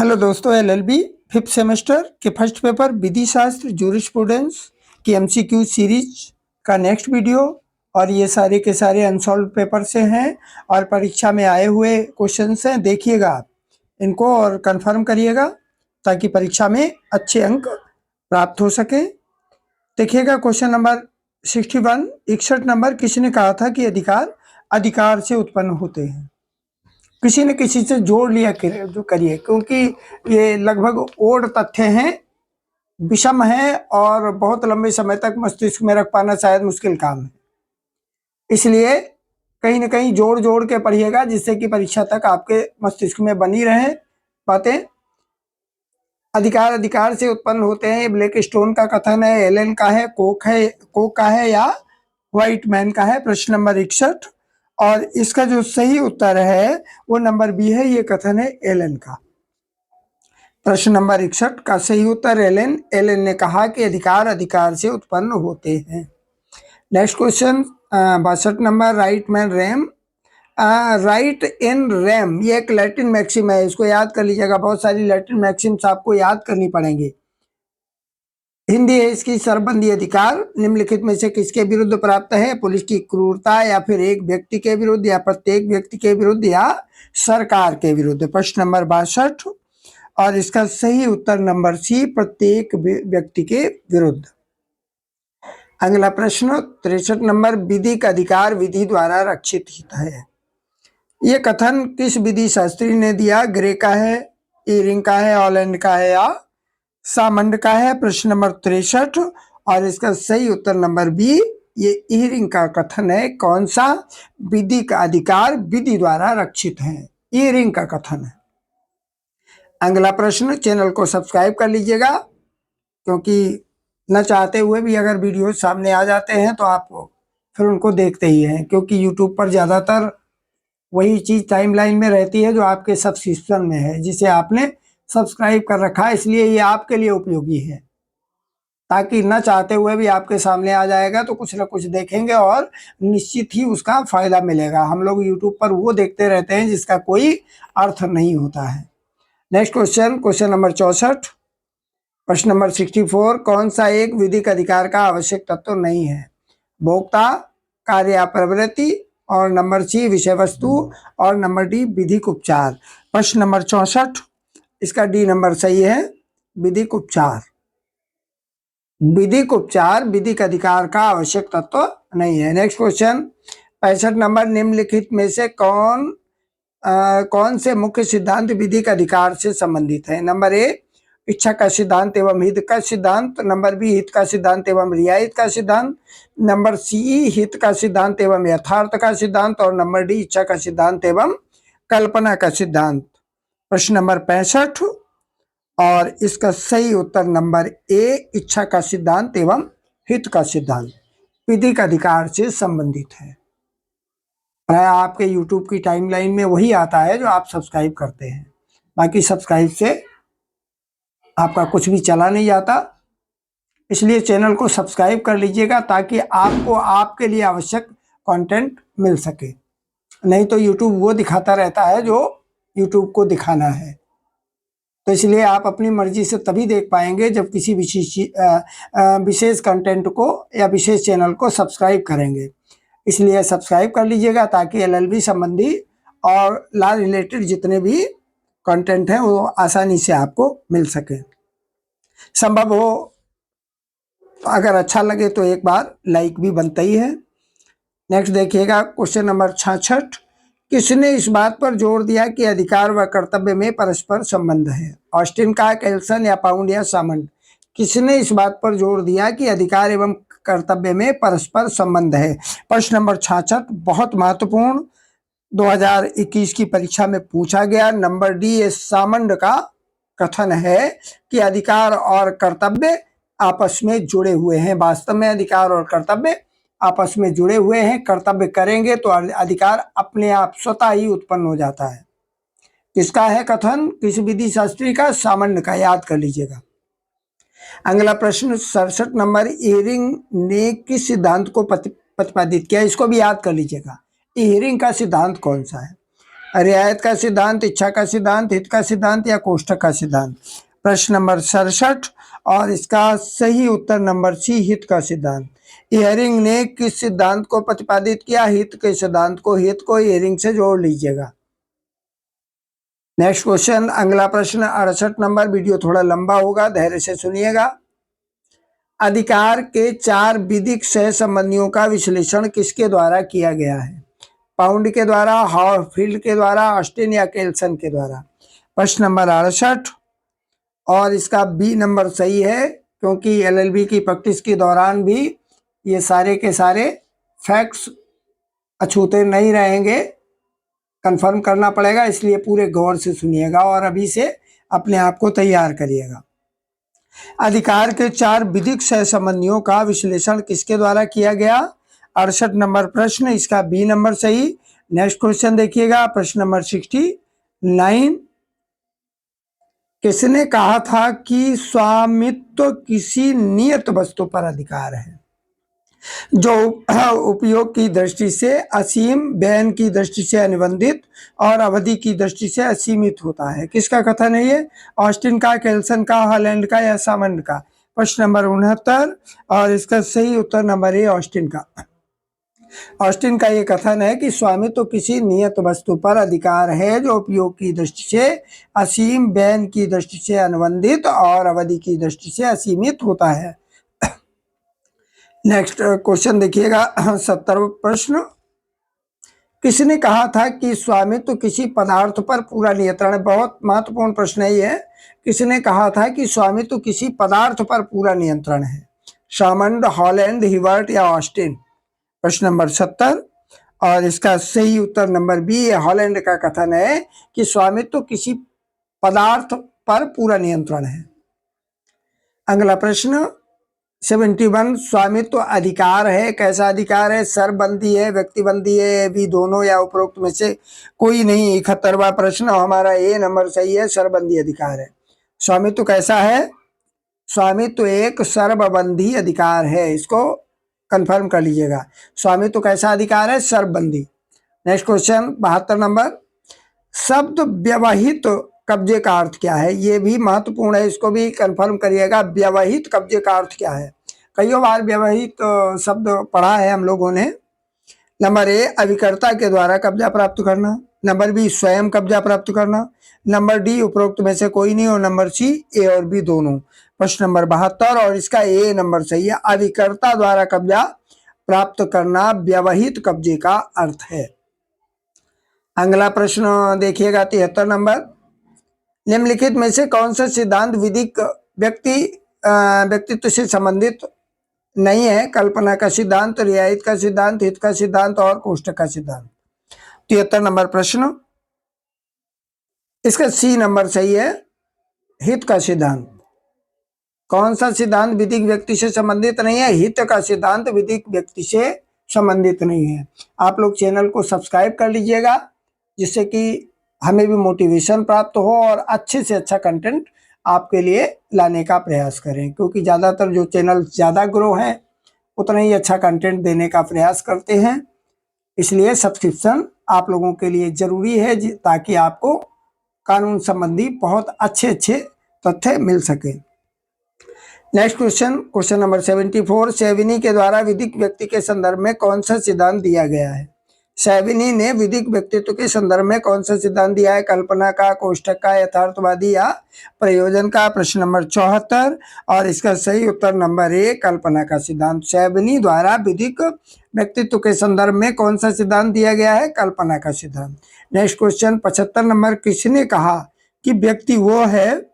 Hello दोस्तों, LLB fifth semester के first paper विधि शास्त्र जूरिस्प्रूडेंस की एमसीक्यू सीरीज का नेक्स्ट वीडियो। और ये सारे के सारे अनसॉल्व पेपर से हैं और परीक्षा में आए हुए क्वेश्चंस हैं। देखिएगा आप इनको और कंफर्म करिएगा ताकि परीक्षा में अच्छे अंक प्राप्त हो सके। देखिएगा क्वेश्चन नंबर 61, 61 नंबर। किसने कहा था कि अधिकार से उत्पन्न होते हैं? किसी न किसी से जोड़ लिया जो करिए, क्योंकि ये लगभग ओड तथ्य हैं, विषम है और बहुत लंबे समय तक मस्तिष्क में रख पाना शायद मुश्किल काम है। इसलिए कहीं न कहीं जोड़ जोड़ के पढ़िएगा जिससे कि परीक्षा तक आपके मस्तिष्क में बनी रहे बातें। अधिकार से उत्पन्न होते हैं, ये ब्लैक स्टोन का कथन है, एलन का है, कोक का है या व्हाइट मैन का है। प्रश्न नंबर 61 और इसका जो सही उत्तर है वो नंबर बी है। ये कथन है एलन का। प्रश्न नंबर 61 का सही उत्तर एलन ने कहा कि अधिकार से उत्पन्न होते हैं। Next question 62 number, right in rem. Right in rem ये एक लैटिन मैक्सिम है, इसको याद कर लीजिएगा। बहुत सारी लैटिन मैक्सिम्स आपको याद करनी पड़ेंगी। हिंदी है इसकी। सरबंदी अधिकार निम्नलिखित में से किसके विरुद्ध प्राप्त है? पुलिस की क्रूरता, या फिर एक व्यक्ति के विरुद्ध, या प्रत्येक व्यक्ति के विरुद्ध, या सरकार के विरुद्ध। प्रश्न नंबर 62 और इसका सही उत्तर नंबर सी, प्रत्येक व्यक्ति के विरुद्ध। अगला प्रश्न 63 नंबर, विधिक अधिकार विधि द्वारा रक्षित हित है। ये कथन किस विधि शास्त्री ने दिया? ग्रे का है, ईरिंग का है, हॉलैंड का है या सामंड का है। प्रश्न नंबर 63 और इसका सही उत्तर नंबर बी, ये ईरिंग का कथन है। कौन सा? विधि का अधिकार विधि द्वारा रक्षित है, ईरिंग का कथन है। अगला प्रश्न, चैनल को सब्सक्राइब कर लीजिएगा क्योंकि न चाहते हुए भी अगर वीडियो सामने आ जाते हैं तो आप फिर उनको देखते ही हैं, क्योंकि यूट्यूब पर ज़्यादातर वही चीज़ टाइमलाइन में रहती है जो आपके सब्सक्रिप्शन में है, जिसे आपने सब्सक्राइब कर रखा है। इसलिए ये आपके लिए उपयोगी है, ताकि न चाहते हुए भी आपके सामने आ जाएगा तो कुछ ना कुछ देखेंगे और निश्चित ही उसका फायदा मिलेगा। हम लोग यूट्यूब पर वो देखते रहते हैं जिसका कोई अर्थ नहीं होता है। नेक्स्ट क्वेश्चन, क्वेश्चन नंबर 64, प्रश्न नंबर 64, कौन सा एक विधिक अधिकार का आवश्यक तत्व नहीं है? भोक्ता, कार्य या प्रवृत्ति, और नंबर सी विषय वस्तु, और नंबर डी विधिक उपचार। प्रश्न नंबर 64, इसका डी नंबर सही है, विधिक उपचार। विधिक उपचार विधिक अधिकार का आवश्यक तत्व नहीं है। नेक्स्ट क्वेश्चन 65 नंबर, निम्नलिखित में से कौन से मुख्य सिद्धांत विधिक अधिकार से संबंधित है? नंबर ए इच्छा का सिद्धांत एवं हित का सिद्धांत, नंबर बी हित का सिद्धांत एवं रियायत का सिद्धांत, नंबर सी हित का सिद्धांत एवं यथार्थ का सिद्धांत, और नंबर डी इच्छा का सिद्धांत एवं कल्पना का सिद्धांत। प्रश्न नंबर 65 और इसका सही उत्तर नंबर ए, इच्छा का सिद्धांत एवं हित का सिद्धांत विधिक अधिकार से संबंधित है। प्राय आपके YouTube की टाइमलाइन में वही आता है जो आप सब्सक्राइब करते हैं। बाकी सब्सक्राइब से आपका कुछ भी चला नहीं जाता, इसलिए चैनल को सब्सक्राइब कर लीजिएगा ताकि आपको आपके लिए आवश्यक कंटेंट मिल सके। नहीं तो YouTube वो दिखाता रहता है जो YouTube को दिखाना है। तो इसलिए आप अपनी मर्जी से तभी देख पाएंगे जब किसी विशेष कंटेंट को या विशेष चैनल को सब्सक्राइब करेंगे। इसलिए सब्सक्राइब कर लीजिएगा ताकि एलएलबी संबंधी और लॉ रिलेटेड जितने भी कंटेंट हैं वो आसानी से आपको मिल सके। संभव हो अगर अच्छा लगे तो एक बार लाइक भी बनता ही है। नेक्स्ट देखिएगा क्वेश्चन नंबर 66, किसने इस बात पर जोर दिया कि अधिकार व कर्तव्य में परस्पर संबंध है? ऑस्टिन का, कैल्सन या पाउंड या सामंड। किसने इस बात पर जोर दिया कि अधिकार एवं कर्तव्य में परस्पर संबंध है? प्रश्न नंबर 66 बहुत महत्वपूर्ण, 2021 की परीक्षा में पूछा गया। नंबर डी, ये सामंड का कथन है कि अधिकार और कर्तव्य आपस में जुड़े हुए हैं। वास्तव में अधिकार और कर्तव्य आपस में जुड़े हुए हैं। कर्तव्य करेंगे तो अधिकार अपने आप स्वतः ही उत्पन्न हो जाता है। किसका है कथन? किस विधि शास्त्री का? सामंड का, याद कर लीजिएगा। अगला प्रश्न 67 नंबर, ईरिंग ने किस सिद्धांत को प्रतिपादित किया? इसको भी याद कर लीजिएगा। ईरिंग का सिद्धांत कौन सा है? रियायत का सिद्धांत, इच्छा का सिद्धांत, हित का सिद्धांत या कोष्ठक का सिद्धांत। प्रश्न नंबर 67 और इसका सही उत्तर नंबर सी, हित का सिद्धांत। इयरिंग ने किस सिद्धांत को प्रतिपादित किया? हित के सिद्धांत को। हित को इयरिंग से जोड़ लीजिएगा। नेक्स्ट क्वेश्चन, अगला प्रश्न 68 नंबर। वीडियो थोड़ा लंबा होगा, धैर्य से सुनिएगा। अधिकार के 4 विधिक सहसंबंधियों का विश्लेषण किसके द्वारा किया गया है? पाउंड के द्वारा, हॉफील्ड के द्वारा, ऑस्टिन या केल्सन के द्वारा। प्रश्न नंबर 68 और इसका बी नंबर सही है, क्योंकि एलएलबी की प्रैक्टिस के दौरान भी ये सारे के सारे फैक्ट्स अछूते नहीं रहेंगे, कंफर्म करना पड़ेगा, इसलिए पूरे गौर से सुनिएगा और अभी से अपने आप को तैयार करिएगा। अधिकार के 4 विधिक सहसंबंधियों का विश्लेषण किसके द्वारा किया गया? 68 नंबर प्रश्न, इसका बी नंबर सही। नेक्स्ट क्वेश्चन देखिएगा, प्रश्न नंबर 69। किसने कहा था कि स्वामित्व किसी नियत वस्तु पर अधिकार है जो उपयोग की दृष्टि से असीम, व्ययन की दृष्टि से अनुबंधित और अवधि की दृष्टि से असीमित होता है? किसका कथन है ये? ऑस्टिन का, केल्सन का, हॉलैंड का या सामंड का? प्रश्न नंबर 69 और इसका सही उत्तर नंबर ए, ऑस्टिन का। ऑस्टिन का ये कथन है कि स्वामित्व तो किसी नियत वस्तु पर अधिकार है जो उपयोग की दृष्टि से असीम, व्ययन की दृष्टि से अनुबंधित और अवधि की दृष्टि से असीमित होता है। नेक्स्ट क्वेश्चन देखिएगा, 70वां प्रश्न। किसने कहा था कि स्वामित्व किसी पदार्थ पर पूरा नियंत्रण है? बहुत महत्वपूर्ण प्रश्न है ये। किसने कहा था कि स्वामित्व किसी पदार्थ पर पूरा नियंत्रण है? सामंड, हॉलैंड, हिबर्ट या ऑस्टिन? प्रश्न नंबर 70 और इसका सही उत्तर नंबर बी, हॉलैंड का कथन है कि स्वामित्व किसी पदार्थ पर पूरा नियंत्रण है। अगला प्रश्न 71, स्वामित्व अधिकार है, कैसा अधिकार है? सरबंधी है, व्यक्तिबंधी है, भी दोनों या उपरोक्त में से कोई नहीं। 71वां प्रश्न हमारा ए नंबर सही है, सरबंधी अधिकार है। स्वामित्व कैसा है? स्वामित्व एक सर्वबंधी अधिकार है, इसको कंफर्म कर लीजिएगा। स्वामित्व कैसा अधिकार है? सर्वबंधी। Next question 72 number. शब्द व्यवहित कब्जे का अर्थ क्या है? ये भी महत्वपूर्ण है, इसको भी कंफर्म करिएगा। व्यवहित कब्जे का अर्थ क्या है? कई बार व्यवहित शब्द पढ़ा है हम लोगों ने। नंबर ए, अभिकर्ता के द्वारा कब्जा प्राप्त करना। नंबर बी, स्वयं कब्जा प्राप्त करना। नंबर डी, उपरोक्त में से कोई नहीं। और नंबर सी, ए और बी दोनों। प्रश्न नंबर 72 और इसका ए नंबर सही है, अभिकर्ता द्वारा कब्जा प्राप्त करना व्यवहित कब्जे का अर्थ है। अगला प्रश्न देखिएगा 73 नंबर। निम्नलिखित में से कौन सा सिद्धांत विधिक व्यक्तित्व से संबंधित नहीं है? कल्पना का सिद्धांत, रियायत का सिद्धांत, हित का सिद्धांत और कोष्ठक का सिद्धांत। 73 नंबर प्रश्न, इसका सी नंबर सही है, हित का सिद्धांत। कौन सा सिद्धांत विधिक व्यक्ति से संबंधित नहीं है? हित का सिद्धांत विधिक व्यक्ति से संबंधित नहीं है। आप लोग चैनल को सब्सक्राइब कर लीजिएगा, जिससे कि हमें भी मोटिवेशन प्राप्त हो और अच्छे से अच्छा कंटेंट आपके लिए लाने का प्रयास करें, क्योंकि ज़्यादातर जो चैनल ज़्यादा ग्रो हैं उतना ही अच्छा कंटेंट देने का प्रयास करते हैं। इसलिए सब्सक्रिप्शन आप लोगों के लिए ज़रूरी है, ताकि आपको कानून संबंधी बहुत अच्छे तथ्य मिल सके। Next question number 74। सैविनी के द्वारा विधिक व्यक्ति के संदर्भ में कौन सा सिद्धांत दिया गया है? सैविनी ने विधिक व्यक्तित्व के संदर्भ में कौन सा सिद्धांत दिया है? कल्पना का, कोष्ठक का, यथार्थवादी या प्रयोजन का? प्रश्न नंबर 74 और इसका सही उत्तर नंबर ए, कल्पना का सिद्धांत। सैविनी द्वारा विधिक व्यक्तित्व के संदर्भ में कौन सा सिद्धांत दिया गया है? कल्पना का सिद्धांत। Next question 75 number. किसने कहा कि व्यक्ति वो है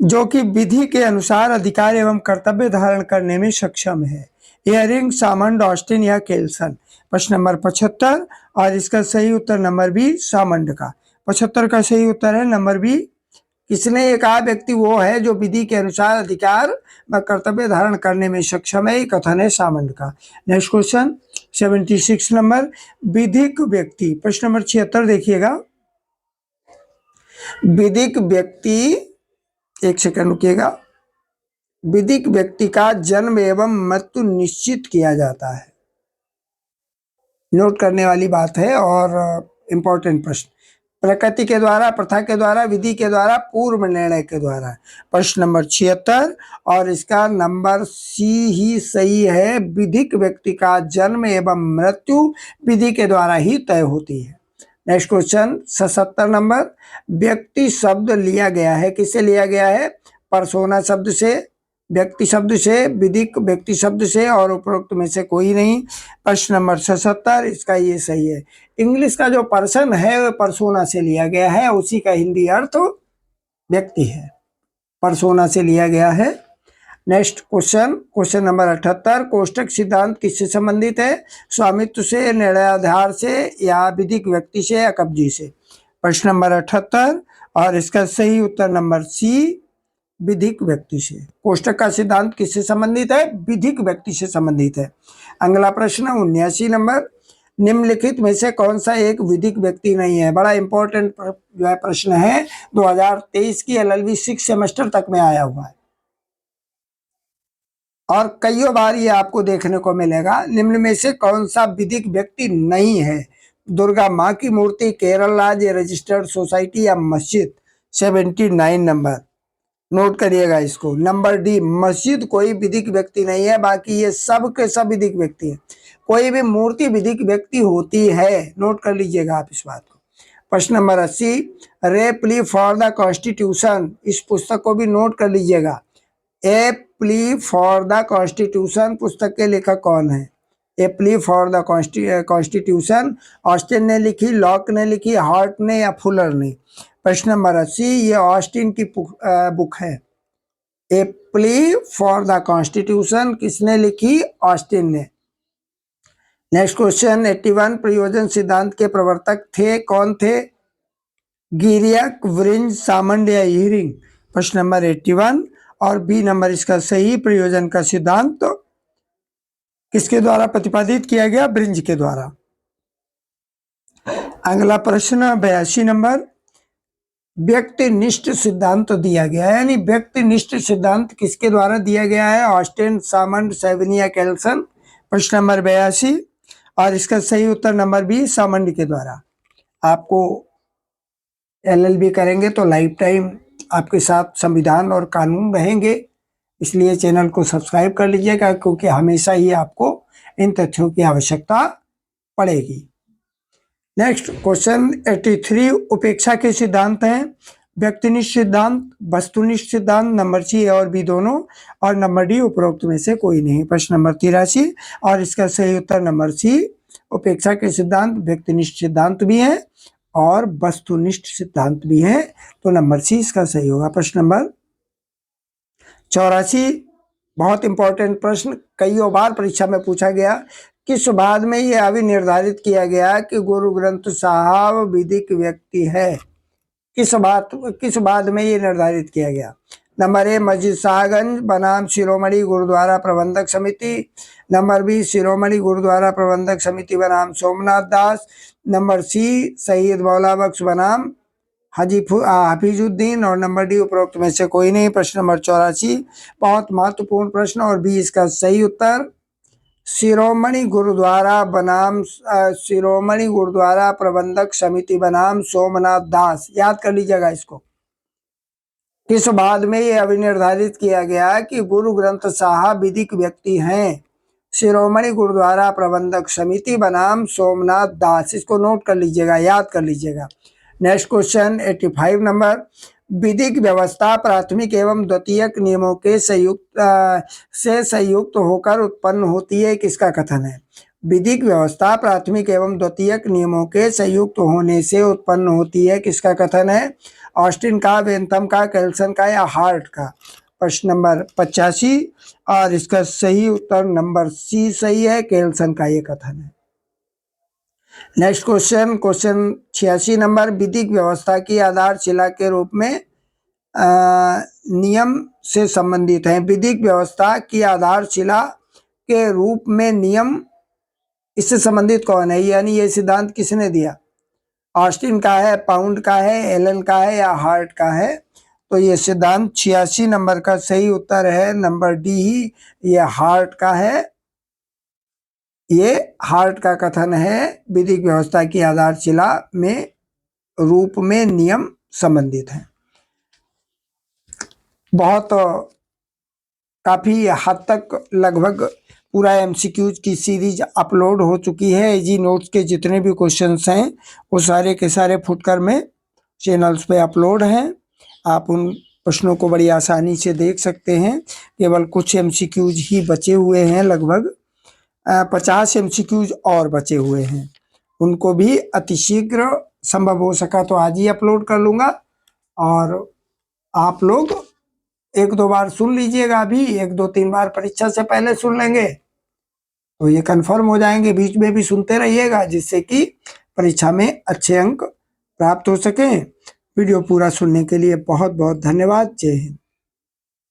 जो कि विधि के अनुसार अधिकार एवं कर्तव्य धारण करने में सक्षम है? इयरिंग, सामंड, ऑस्टिन या केल्सन? प्रश्न नंबर 75 और इसका सही उत्तर नंबर बी, सामंड का। 75 का सही उत्तर है नंबर बी। किसने ये कहा व्यक्ति वो है जो विधि के अनुसार अधिकार व कर्तव्य धारण करने में सक्षम है? ये कथन है सामंड का। Next question 76 number. विधिक व्यक्ति, प्रश्न नंबर 76 देखिएगा। विधिक व्यक्ति, एक सेकंड रुकिएगा। विधिक व्यक्ति का जन्म एवं मृत्यु निश्चित किया जाता है। नोट करने वाली बात है और इंपॉर्टेंट प्रश्न। प्रकृति के द्वारा, प्रथा के द्वारा, विधि के द्वारा, पूर्व निर्णय के द्वारा। प्रश्न नंबर 76 और इसका नंबर सी ही सही है। विधिक व्यक्ति का जन्म एवं मृत्यु विधि के द्वारा ही तय होती है। नेक्स्ट क्वेश्चन 77 नंबर, व्यक्ति शब्द लिया गया है, किससे लिया गया है? परसोना शब्द से, व्यक्ति शब्द से, विधिक व्यक्ति शब्द से और उपरोक्त में से कोई नहीं। प्रश्न नंबर 77 इसका ये सही है। इंग्लिश का जो पर्सन है वो परसोना से लिया गया है, उसी का हिंदी अर्थ व्यक्ति है, परसोना से लिया गया है। नेक्स्ट क्वेश्चन, क्वेश्चन नंबर 78, कोष्टक सिद्धांत किससे संबंधित है? स्वामित्व से, निर्णयाधार से या विधिक व्यक्ति से या कब्जे से? प्रश्न नंबर 78 और इसका सही उत्तर नंबर सी, विधिक व्यक्ति से। कोष्टक का सिद्धांत किससे संबंधित है? विधिक व्यक्ति से संबंधित है। अगला प्रश्न 79 नंबर, निम्नलिखित में से कौन सा एक विधिक व्यक्ति नहीं है? बड़ा इंपॉर्टेंट जो है प्रश्न है, 2023 की LLB 6 सेमेस्टर तक में आया हुआ है और कई बार ये आपको देखने को मिलेगा। निम्न में से कौन सा विधिक व्यक्ति नहीं है? दुर्गा माँ की मूर्ति, केरल राज्य रजिस्टर्ड सोसाइटी या मस्जिद? 79 नंबर, नोट करिएगा इसको। नंबर डी, मस्जिद कोई विधिक व्यक्ति नहीं है, बाकी ये सब के सब विधिक व्यक्ति है। कोई भी मूर्ति विधिक व्यक्ति होती है, नोट कर लीजिएगा आप इस बात को। प्रश्न नंबर 80, रे प्ली फॉर द कॉन्स्टिट्यूशन, इस पुस्तक को भी नोट कर लीजिएगा। A plea for the constitution पुस्तक के लेखक कौन है? A plea for the constitution Austin ने लिखी, लॉक ने लिखी, हार्ट ने या फुलर ने? प्रश्न नंबर 80, ये ऑस्टिन की बुक है। A plea for the constitution किसने लिखी? ऑस्टिन ने। नेक्स्ट क्वेश्चन 81, प्रयोजन सिद्धांत के प्रवर्तक थे, कौन थे? गिरियक, व्रिंज, सामंड या हीरिंग? प्रश्न नंबर 81 और बी नंबर इसका सही। प्रयोजन का सिद्धांत तो किसके द्वारा प्रतिपादित किया गया? ब्रिंज के द्वारा। अगला प्रश्न 82 नंबर, व्यक्तिनिष्ठ सिद्धांत दिया गया है, यानी व्यक्तिनिष्ठ सिद्धांत किसके द्वारा दिया गया है? ऑस्टिन, सामंड, सेवनी या कैल्सन? प्रश्न नंबर 82 और इसका सही उत्तर नंबर बी, सामंड के द्वारा। आपको LLB करेंगे तो लाइफ टाइम आपके साथ संविधान और कानून रहेंगे, इसलिए चैनल को सब्सक्राइब कर लीजिएगा, क्योंकि हमेशा ही आपको इन तथ्यों की आवश्यकता पड़ेगी। नेक्स्ट क्वेश्चन 83, उपेक्षा के सिद्धांत हैं। व्यक्तिनिष्ठ सिद्धांत, वस्तुनिष्ठ सिद्धांत, नंबर सी और बी दोनों और नंबर डी उपरोक्त में से कोई नहीं। प्रश्न नंबर 83 और इसका सही उत्तर नंबर सी, उपेक्षा के सिद्धांत व्यक्तिनिष्ठ सिद्धांत भी हैं और वस्तुनिष्ठ सिद्धांत भी हैं, तो नंबर सी इसका सही होगा। प्रश्न नंबर 84, बहुत इंपॉर्टेंट प्रश्न, कई बार परीक्षा में पूछा गया। किस बाद में ये अभी निर्धारित किया गया कि गुरु ग्रंथ साहब विधिक व्यक्ति है? किस बात में ये निर्धारित किया गया? नंबर ए, मस्जिद शाहगंज बनाम शिरोमणि गुरुद्वारा प्रबंधक समिति। नंबर बी, शिरोमणि गुरुद्वारा प्रबंधक समिति बनाम सोमनाथ दास। नंबर सी, सैयद मौला बख्श बनाम हफीजुद्दीन और नंबर डी उपरोक्त में से कोई नहीं। प्रश्न नंबर 84 बहुत महत्वपूर्ण प्रश्न और बी इसका सही उत्तर, शिरोमणि गुरुद्वारा बनाम शिरोमणि गुरुद्वारा प्रबंधक समिति बनाम सोमनाथ दास। याद कर लीजिएगा इसको। किस बाद में ये अभिनिर्धारित किया गया कि गुरु ग्रंथ साहब विधिक व्यक्ति हैं? शिरोमणि गुरुद्वारा प्रबंधक समिति बनाम सोमनाथ दास। इसको नोट कर लीजिएगा, याद कर लीजिएगा। नेक्स्ट क्वेश्चन 85 नंबर, विधिक व्यवस्था प्राथमिक एवं द्वितीयक नियमों के संयुक्त होकर उत्पन्न होती है, किसका कथन है? विधिक व्यवस्था प्राथमिक एवं द्वितीयक नियमों के संयुक्त होने से उत्पन्न होती है, किसका कथन है? ऑस्टिन का, बेंथम का, कैल्सन का या हार्ट का? प्रश्न नंबर 85 और इसका सही उत्तर नंबर सी सही है, कैल्सन का ये कथन है। नेक्स्ट क्वेश्चन 86 नंबर, विधिक व्यवस्था की आधारशिला के रूप में नियम से संबंधित है। विधिक व्यवस्था की आधारशिला के रूप में नियम, इससे संबंधित कौन है? यानी ये सिद्धांत किसने दिया? ऑस्टिन का है, पाउंड का है, एलन का है या हार्ट का है? तो ये सिद्धांत 86 नंबर का सही उत्तर है नंबर डी ही, ये हार्ट का है। ये हार्ट का कथन है, विधिक व्यवस्था की आधारशिला में रूप में नियम संबंधित है। बहुत काफी हद तक लगभग पूरा एमसीक्यूज की सीरीज अपलोड हो चुकी है। इजी नोट्स के जितने भी क्वेश्चंस हैं वो सारे के सारे फुटकर में चैनल्स पे अपलोड हैं। आप उन प्रश्नों को बड़ी आसानी से देख सकते हैं। केवल कुछ एमसीक्यूज ही बचे हुए हैं, लगभग 50 एमसीक्यूज और बचे हुए हैं। उनको भी अतिशीघ्र संभव हो सका तो आज ही अपलोड कर लूँगा, और आप लोग 1-2 बार सुन लीजिएगा। अभी 1-2-3 बार परीक्षा से पहले सुन लेंगे तो ये कंफर्म हो जाएंगे। बीच में भी सुनते रहिएगा, जिससे कि परीक्षा में अच्छे अंक प्राप्त हो सकें। वीडियो पूरा सुनने के लिए बहुत बहुत धन्यवाद। जय हिंद।